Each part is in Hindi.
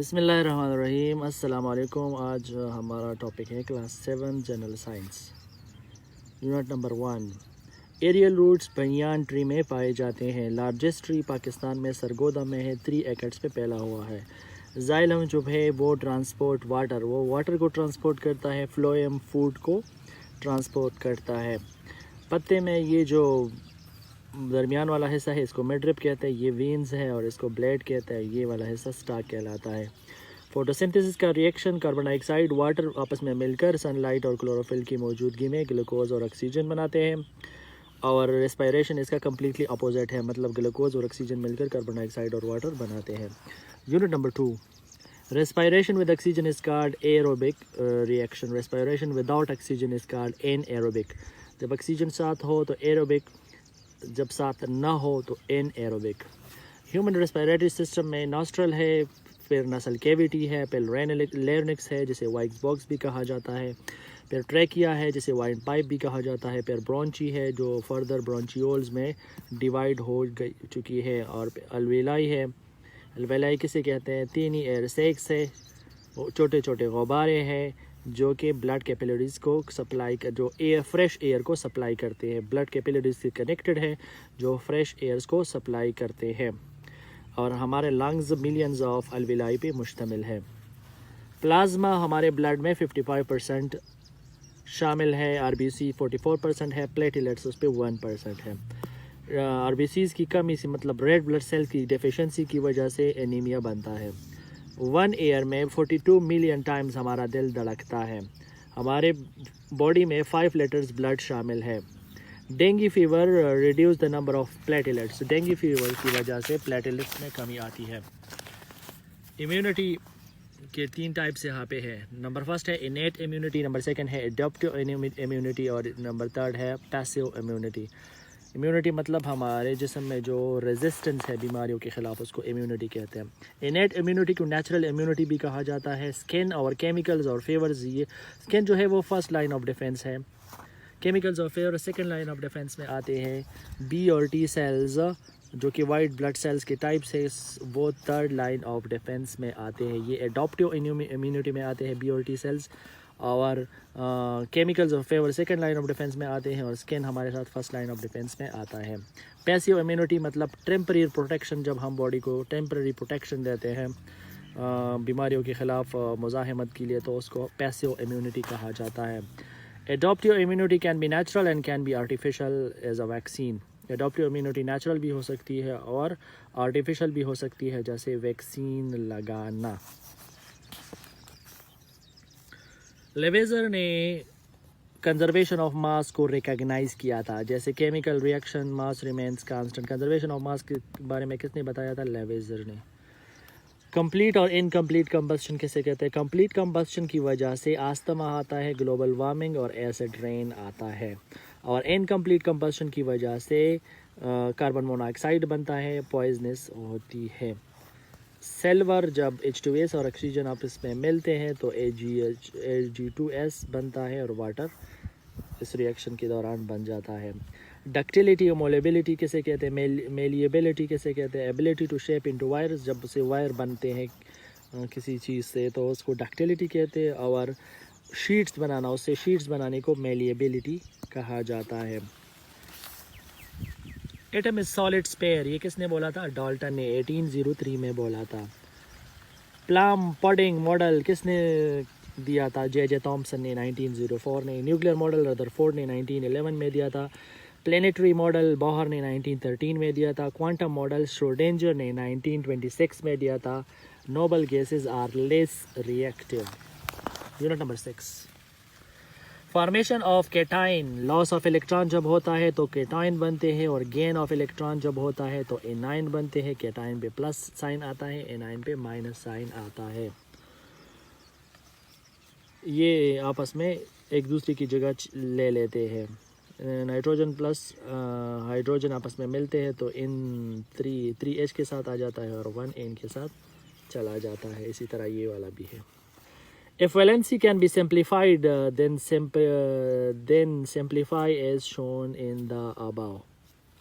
बिस्मिल्लाहिर्रहमानिर्रहीम। अस्सलाम वालेकुम। आज हमारा टॉपिक है class 7 general science, unit number 1। Aerial roots banyan tree में पाए जाते हैं। लार्जेस्ट ट्री पाकिस्तान में सरगोदा में है, 3 एकड़्स पे फैला हुआ है। जाइलम जो है वो ट्रांसपोर्ट वाटर, वो वाटर को ट्रांसपोर्ट करता है। फ्लोएम फूड को ट्रांसपोर्ट करता है। पत्ते में ये जो दरमियान वाला हिस्सा है इसको मिड रिप कहते हैं, ये वेन्स है, और इसको ब्लेड कहते हैं। ये वाला हिस्सा स्टार्क कहलाता है। फोटोसिंथेसिस का रिएक्शन, कार्बन डाइऑक्साइड वाटर आपस में मिलकर सनलाइट और क्लोरोफिल की मौजूदगी में ग्लूकोज और ऑक्सीजन बनाते हैं। और रेस्पिरेशन इसका कम्प्लीटली अपोजिट है, मतलब ग्लूकोज और ऑक्सीजन मिलकर कार्बन डाइऑक्साइड और वाटर बनाते हैं। Unit number 2। respiration with oxygen is called aerobic reaction. respiration without oxygen is called anaerobic. जब ऑक्सीजन साथ हो तो एरोबिक, जब साथ ना हो तो एनएरोबिक। ह्यूमन रेस्पिरेटरी सिस्टम में नॉस्ट्रल है, फिर नसल कैविटी है, फिर लेरिंक्स है जिसे वाइक्स बॉक्स भी कहा जाता है, फिर ट्रैकिया है जिसे वाइंड पाइप भी कहा जाता है, फिर ब्रोंची है जो फर्दर ब्रोंचियोल्स में डिवाइड हो चुकी है, और अलवेलाई है। अलवेलाई किसे कहते हैं? 3 एयर सेक्स है, छोटे छोटे गुब्बारे हैं जो कि ब्लड कैपिलरीज को सप्लाई कर, जो एयर फ्रेश एयर को सप्लाई करते हैं। ब्लड कैपिलरीज से कनेक्टेड है जो फ्रेश एयर्स को सप्लाई करते हैं। और हमारे लंग्स मिलियंस ऑफ अलवेलाई पे मुश्तमिल है। प्लाज्मा हमारे ब्लड में 55% शामिल है। आरबीसी 44% है। प्लेटलेट्स उस पर 1% है। आरबीसीज की कमी से मतलब रेड ब्लड सेल की डेफिशिएंसी की वजह से एनीमिया बनता है। 1 ईयर में 42 मिलियन टाइम्स हमारा दिल धड़कता है। हमारे बॉडी में 5 लीटर्स ब्लड शामिल है। Dengue fever reduce the number of platelets. Dengue fever की वजह से प्लेटलेट्स में कमी आती है। इम्यूनिटी के 3 टाइप्स यहाँ पे है। नंबर 1 है इनेट इम्यूनिटी, नंबर 2 है एडॉप्टिव इम्यूनिटी, और नंबर 3 है पैसिव इम्यूनिटी। इम्यूनिटी मतलब हमारे जिस्म में जो रेजिस्टेंस है बीमारियों के ख़िलाफ़, उसको इम्यूनिटी कहते हैं। इनेट इम्यूनिटी को नेचुरल इम्यूनिटी भी कहा जाता है। स्किन और केमिकल्स और फेवर्स, ये स्किन जो है वो फर्स्ट लाइन ऑफ डिफेंस है। केमिकल्स और favour second line of defence में आते हैं। बी और टी सेल्स जो कि वाइट ब्लड सेल्स के टाइप से, वो थर्ड लाइन ऑफ डिफेंस में आते हैं। ये एडॉप्टिव इम्यूनिटी में आते हैं बी और टी सेल्स, और chemicals of favour second line of defence में आते हैं, और स्किन हमारे साथ फर्स्ट लाइन ऑफ डिफेंस में आता है। पैसिव इम्यूनिटी मतलब टेम्परेरी प्रोटेक्शन, जब हम बॉडी को टेम्परेरी प्रोटेक्शन देते हैं बीमारियों के ख़िलाफ़ मुज़ाहमत के लिए, तो उसको पैसिव इम्यूनिटी कहा जाता है। Adaptive immunity can be natural and can be artificial as a vaccine. Adaptive immunity natural भी हो सकती है और आर्टिफिशियल भी हो सकती है, जैसे वैक्सीन लगाना। लेवेजर ने कंजर्वेशन ऑफ मास को रिकॉग्नाइज किया था, जैसे chemical reaction mass remains constant. Conservation of mass के बारे में किसने बताया था? लेवेजर ने। कंप्लीट और इनकम्प्लीट कंबस्शन किसे कहते हैं? कंप्लीट कंबस्शन की वजह से आस्थमा आता है, ग्लोबल वार्मिंग और एसिड रेन आता है, और इनकम्प्लीट कंबस्शन की वजह से कार्बन मोनोऑक्साइड बनता है, पॉइजनस होती है। सिल्वर जब H2S और ऑक्सीजन आपस में मिलते हैं तो Ag2S बनता है, और वाटर इस रिएक्शन के दौरान बन जाता है। डक्टिलिटी और मोलेबिलिटी किसे कहते हैं? मेलिएबिलिटी किसे कहते हैं? Ability to shape into wires, जब से वायर बनते हैं किसी चीज़ से तो उसको डक्टिलिटी कहते हैं, और शीट्स बनाना, उससे शीट्स बनाने को मेलिएबिलिटी कहा जाता है। एटम इज सॉलिड स्पेयर, ये किसने बोला था? डाल्टन ने 1803 में बोला था। प्लम पडिंग मॉडल किसने दिया था? जे थॉमसन ने 1904 ने। न्यूक्लियर मॉडल रदरफोर्ड ने 1911 में दिया था। प्लेनेटरी मॉडल बोहर ने 1913 में दिया था। क्वांटम मॉडल श्रोडिंगर ने 1926 में दिया था। Noble gases are less reactive. Unit number 6। Formation of cation, loss of electron जब होता है तो केटाइन बनते हैं, और गेन ऑफ इलेक्ट्रॉन जब होता है तो एनाइन बनते हैं। केटाइन पे प्लस साइन आता है, एनाइन पे माइनस साइन आता है। ये आपस में एक दूसरे की जगह ले लेते हैं। नाइट्रोजन प्लस हाइड्रोजन आपस में मिलते हैं तो इन 3H के साथ आ जाता है, और 1N के साथ चला जाता है। इसी तरह ये वाला भी है। If valency can be simplified, then simplify as shown in the above.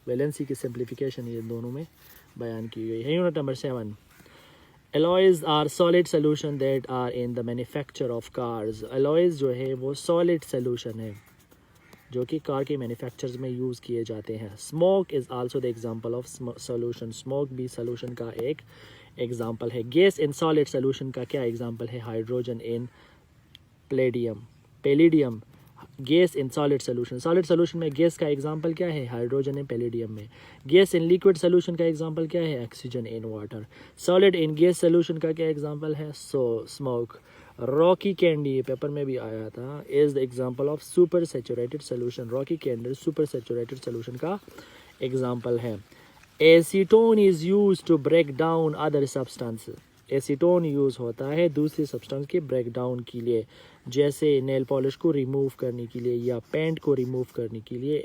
Valency की simplification ये दोनों में बयान की गई है। Unit number 7। alloys are solid solution that are in the manufacture of cars. alloys जो है वो solid solution है जो कि कार के मैन्युफैक्चर्स में यूज़ किए जाते हैं. Smoke is also the example of solution. Smoke भी सोल्यूशन का एक एग्जांपल है. गैस इन सॉलिड सोल्यूशन का क्या एग्जांपल है? Hydrogen in palladium. Gas in solid solution. Solid solution में गैस का एग्जांपल क्या है? हाइड्रोजन इन पैलेडियम में. गैस इन लिक्विड सोल्यूशन का एग्जांपल क्या है? Oxygen in water. Solid in gas solution का क्या एग्जांपल है? स्मोक. रॉकी कैंडी पेपर में भी आया था, is the example of super saturated solution. Rocky candy super saturated solution का एग्जांपल है. Acetone is use to break down other substance. Acetone use होता है दूसरी सब्सटेंस के ब्रेक डाउन के लिए, जैसे नेल पॉलिश को रिमूव करने के लिए या पेंट को रिमूव करने के लिए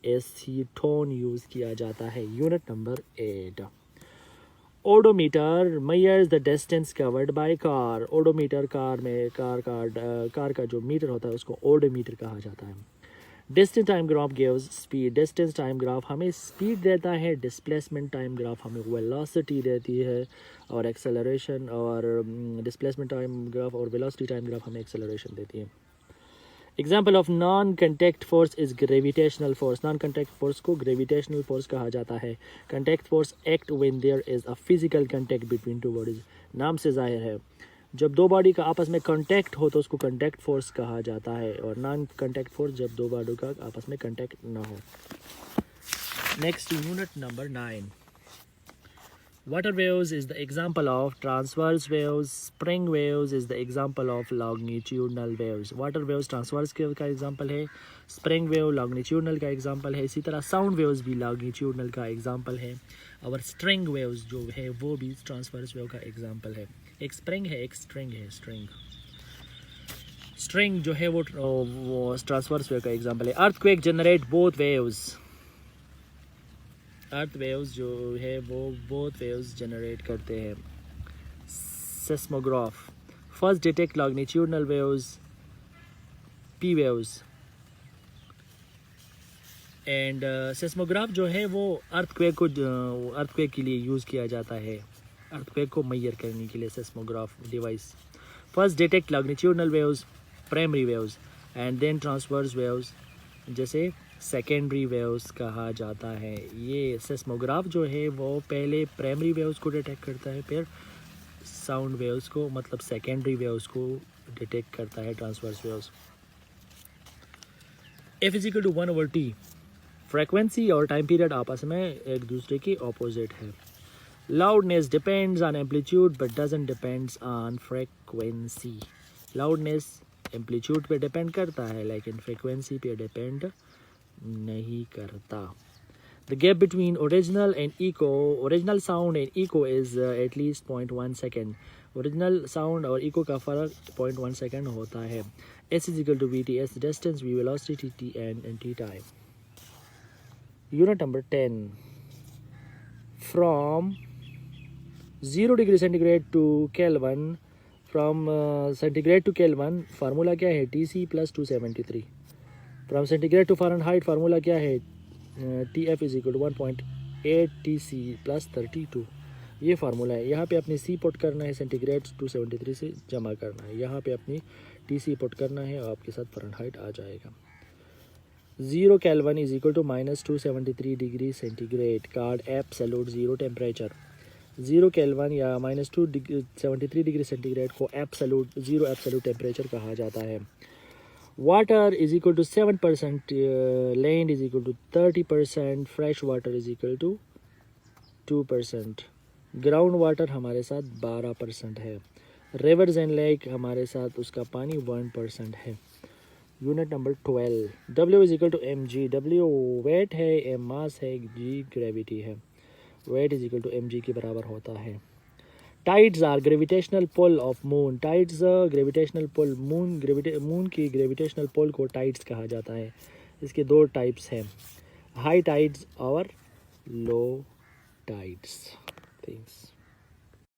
एसीटोन यूज किया जाता है. Unit number 8. Odometer measures the distance covered by car. Odometer car का जो मीटर होता है उसको ओडोमीटर कहा जाता है. Distance time graph gives speed. Distance time graph हमें स्पीड देता है. डिस्प्लेसमेंट टाइम ग्राफ हमें वेलोसिटी देती है, और एक्सेलरेशन और डिस्प्लेसमेंट टाइम ग्राफ और वेलोसिटी टाइम ग्राफ हमें एक्सेलरेशन देती है. Example of non contact force is gravitational force. Non contact force को ग्रेविटेशनल फोर्स कहा जाता है. Contact force act when there is a physical contact between two bodies. नाम से जाहिर है जब दो बॉडी का आपस में कंटैक्ट हो तो उसको कंटैक्ट फोर्स कहा जाता है, और नॉन कंटैक्ट फोर्स जब दो बॉडी का आपस में कंटैक्ट ना हो. Next unit number 9. Water waves is the example of transverse waves. Spring waves is the example of longitudinal waves. Water waves transverse wave का example है. Spring wave longitudinal का example है. इसी तरह sound waves भी longitudinal का example है. और string waves जो है वो भी transverse wave का example है. एक spring है, एक string है. String जो है वो transverse wave का example है. Earthquake generate both waves. अर्थ वेव्स जो है वो बोथ वेव्स जनरेट करते हैं. Seismograph first detect longitudinal waves, P waves. And seismograph जो है वो अर्थक्वेक के लिए यूज़ किया जाता है. अर्थक्वेक को मेजर करने के लिए seismograph device. First detect longitudinal waves, primary waves, and then transverse waves जैसे सेकेंडरी वेव्स कहा जाता है. ये सेस्मोग्राफ जो है वो पहले प्राइमरी वेव्स को डिटेक्ट करता है, फिर साउंड वेव्स को मतलब सेकेंडरी वेव्स को डिटेक्ट करता है, transverse waves. F = 1/T. Frequency और टाइम पीरियड आपस में एक दूसरे के ऑपोजिट है. Loudness depends on amplitude but doesn't depends on frequency. Loudness amplitude पे डिपेंड करता है लेकिन फ्रेक्वेंसी पे डिपेंड नहीं करता. The gap between original sound and echo is at least 0.1 second. Original sound और इको का फ़र्क 0.1 सेकेंड होता है. S = VT. S distance, V velocity, T and T time. Unit number 10. From 0 degree centigrade to Kelvin, from centigrade to Kelvin formula क्या है? TC + 273. From centigrade to Fahrenheit formula क्या है? TF = 1.8 TC + 32. ये फार्मूला है. यहाँ पे अपनी C पुट करना है, सेंटीग्रेड 273 से जमा करना है. यहाँ पे अपनी TC पुट करना है और आपके साथ फ़ारेनहाइट आ जाएगा. 0 Kelvin = -273 degree centigrade. Card absolute zero temperature. 0 Kelvin या -273 डिग्री सेंटीग्रेड को ज़ीरो एब्सोल्यूट टेम्परेचर कहा जाता है. Water = 7%, land = 30%, fresh water = 2%. Ground water हमारे साथ 12% है. रिवर्स एंड लेक हमारे साथ उसका पानी 1% है. Unit number 12. W = mg. W weight है, m मास है, g ग्रेविटी है. वेट = mg के बराबर होता है. Tides are gravitational pull of moon. Tides gravitational pull, moon की ग्रेविटेशनल पुल को टाइड्स कहा जाता है. इसके 2 टाइप्स हैं, हाई टाइड्स और लो टाइड्स. थैंक्स.